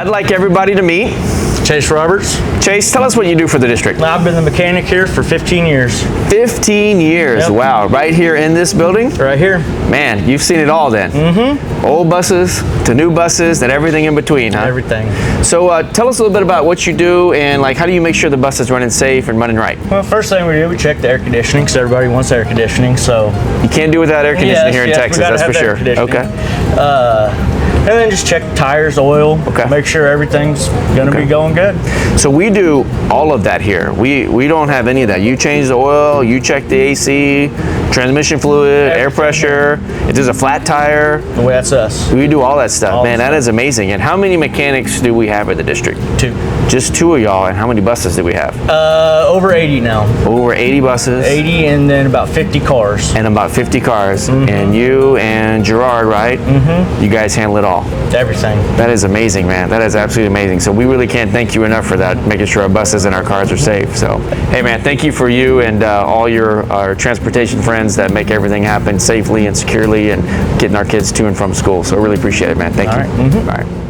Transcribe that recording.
I'd like everybody to meet Chase Roberts. Chase. Tell us what you do for the district. I've been the mechanic here for 15 years. 15 years, Yep. Wow. Right here in this building? Right here. Man, you've seen it all then. Mm-hmm. Old buses to new buses and everything in between, huh? Everything. So tell us a little bit about what you do and like how do you make sure the bus is running safe and running right? Well, first thing we do, we check the air conditioning because everybody wants air conditioning. So You can't do without air conditioning here in Texas, we gotta that's for have sure. air conditioning. Okay. And then just check tires, oil, Okay. make sure everything's gonna be going good. So we do all of that here. We don't have any of that. You change the oil, you check the AC, transmission fluid, air pressure. If there's a flat tire, That's us. we do all that stuff. All Man, the that is amazing. And how many mechanics do we have at the district? 2. Just 2 of y'all. And how many buses do we have? Over 80 now. Over 80 buses. 80 and then about 50 cars. And about 50 cars. And you and Gerard, right? You guys handle it all. Everything. That is amazing, man. That is absolutely amazing. So we really can't thank you enough for that, making sure our buses and our cars are safe. So, hey, man, thank you for you and all your transportation friends that make everything happen safely and securely and getting our kids to and from school. So I really appreciate it, man. Thank you. All right. All right.